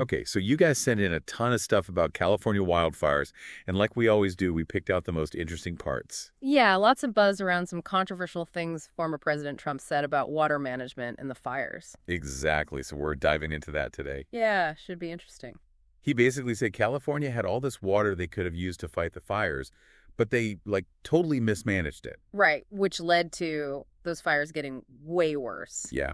Okay, so you guys sent in a ton of stuff about California wildfires, and like we always do, we picked out the most interesting parts. Yeah, lots of buzz around some controversial things former President Trump said about water management and the fires. Exactly, so we're diving into that today. Yeah, should be interesting. He basically said California had all this water they could have used to fight the fires, but they, like, totally mismanaged it. Right, which led to those fires getting way worse. Yeah.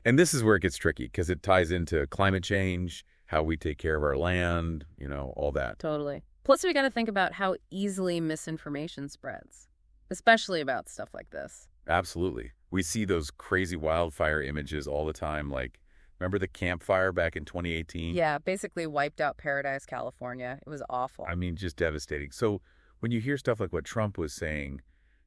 And this is where it gets tricky, because it ties into climate change, how we take care of our land, all that. Totally. Plus, we got to think about how easily misinformation spreads, especially about stuff like this. Absolutely. We see those crazy wildfire images all the time, like, remember the campfire back in 2018? Yeah, basically wiped out Paradise, California. It was awful. I mean, just devastating. So when you hear stuff like what Trump was saying,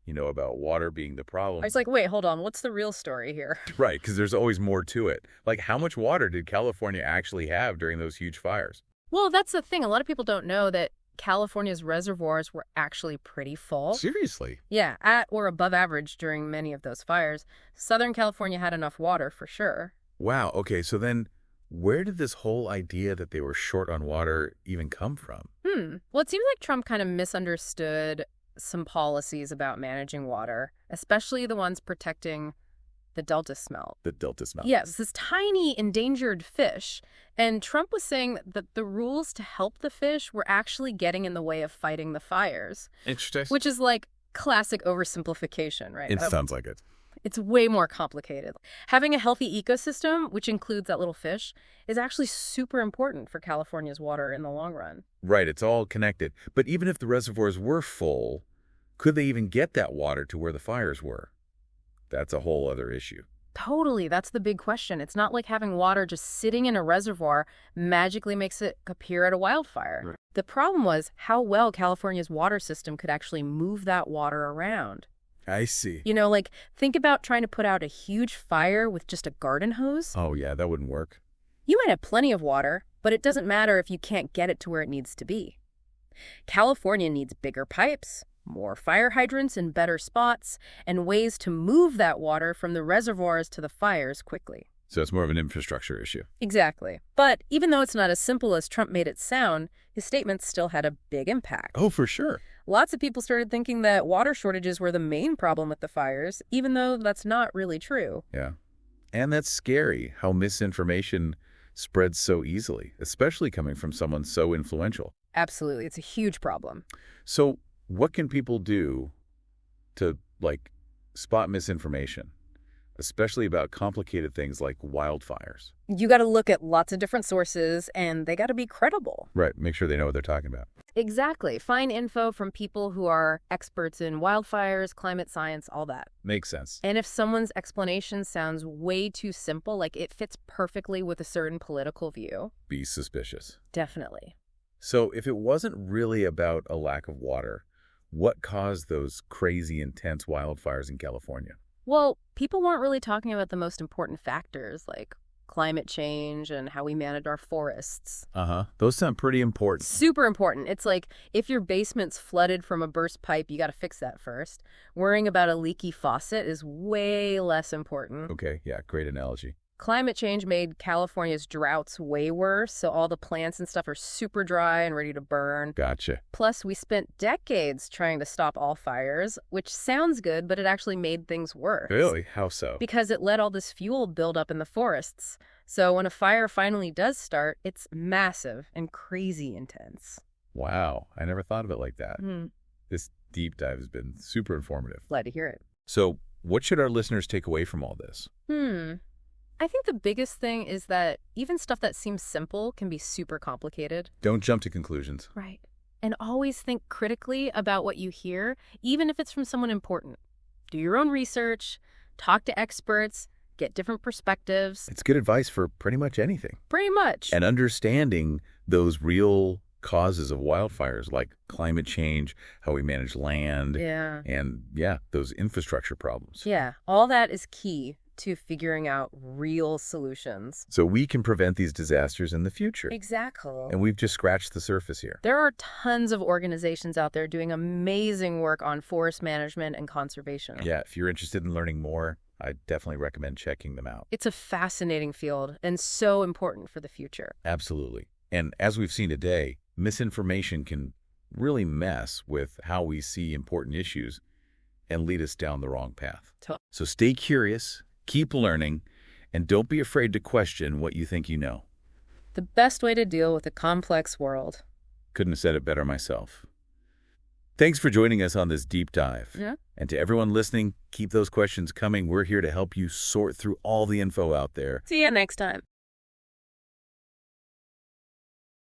about water being the problem. I was like, wait, hold on. What's the real story here? Right, because there's always more to it. Like, how much water did California actually have during those huge fires? Well, that's the thing. A lot of people don't know that California's reservoirs were actually pretty full. Seriously? Yeah, at or above average during many of those fires. Southern California had enough water for sure. Wow, okay, so then where did this whole idea that they were short on water even come from? Well, it seems like Trump kind of misunderstood some policies about managing water, especially the ones protecting the Delta smelt. The Delta smelt. Yes, this tiny endangered fish. And Trump was saying that the rules to help the fish were actually getting in the way of fighting the fires. Interesting. Which is like classic oversimplification, right? It sounds like it. It's way more complicated. Having a healthy ecosystem, which includes that little fish, is actually super important for California's water in the long run. Right, it's all connected. But even if the reservoirs were full, could they even get that water to where the fires were? That's a whole other issue. Totally, that's the big question. It's not like having water just sitting in a reservoir magically makes it appear at a wildfire. Right. The problem was how well California's water system could actually move that water around. I see. Like, think about trying to put out a huge fire with just a garden hose. Oh, yeah, that wouldn't work. You might have plenty of water, but it doesn't matter if you can't get it to where it needs to be. California needs bigger pipes, more fire hydrants in better spots, and ways to move that water from the reservoirs to the fires quickly. So it's more of an infrastructure issue. Exactly. But even though it's not as simple as Trump made it sound, his statements still had a big impact. Oh, for sure. Lots of people started thinking that water shortages were the main problem with the fires, even though that's not really true. Yeah. And that's scary, how misinformation spreads so easily, especially coming from someone so influential. Absolutely. It's a huge problem. So what can people do to, spot misinformation, especially about complicated things like wildfires? You got to look at lots of different sources, and they got to be credible. Right. Make sure they know what they're talking about. Exactly. Find info from people who are experts in wildfires, climate science, all that. Makes sense. And if someone's explanation sounds way too simple, like it fits perfectly with a certain political view, Be suspicious. definitely. So if it wasn't really about a lack of water, what caused those crazy intense wildfires in California? Well, people weren't really talking about the most important factors like climate change and how we manage our forests. Uh-huh. Those sound pretty important. Super important. It's like if your basement's flooded from a burst pipe, you got to fix that first. Worrying about a leaky faucet is way less important. Okay, yeah, great analogy. Climate change made California's droughts way worse, so all the plants and stuff are super dry and ready to burn. Gotcha. Plus, we spent decades trying to stop all fires, which sounds good, but it actually made things worse. Really? How so? Because it let all this fuel build up in the forests. So when a fire finally does start, it's massive and crazy intense. Wow, I never thought of it like that. Hmm. This deep dive has been super informative. Glad to hear it. So what should our listeners take away from all this? I think the biggest thing is that even stuff that seems simple can be super complicated. Don't jump to conclusions. Right. And always think critically about what you hear, even if it's from someone important. Do your own research, talk to experts, get different perspectives. It's good advice for pretty much anything. Pretty much. And understanding those real causes of wildfires like climate change, how we manage land, and those infrastructure problems. Yeah, all that is key to figuring out real solutions. So we can prevent these disasters in the future. Exactly. And we've just scratched the surface here. There are tons of organizations out there doing amazing work on forest management and conservation. Yeah, if you're interested in learning more, I definitely recommend checking them out. It's a fascinating field and so important for the future. Absolutely. And as we've seen today, misinformation can really mess with how we see important issues and lead us down the wrong path. So stay curious, keep learning, and don't be afraid to question what you think you know. The best way to deal with a complex world. Couldn't have said it better myself. Thanks for joining us on this deep dive. Yeah. And to everyone listening, keep those questions coming. We're here to help you sort through all the info out there. See you next time.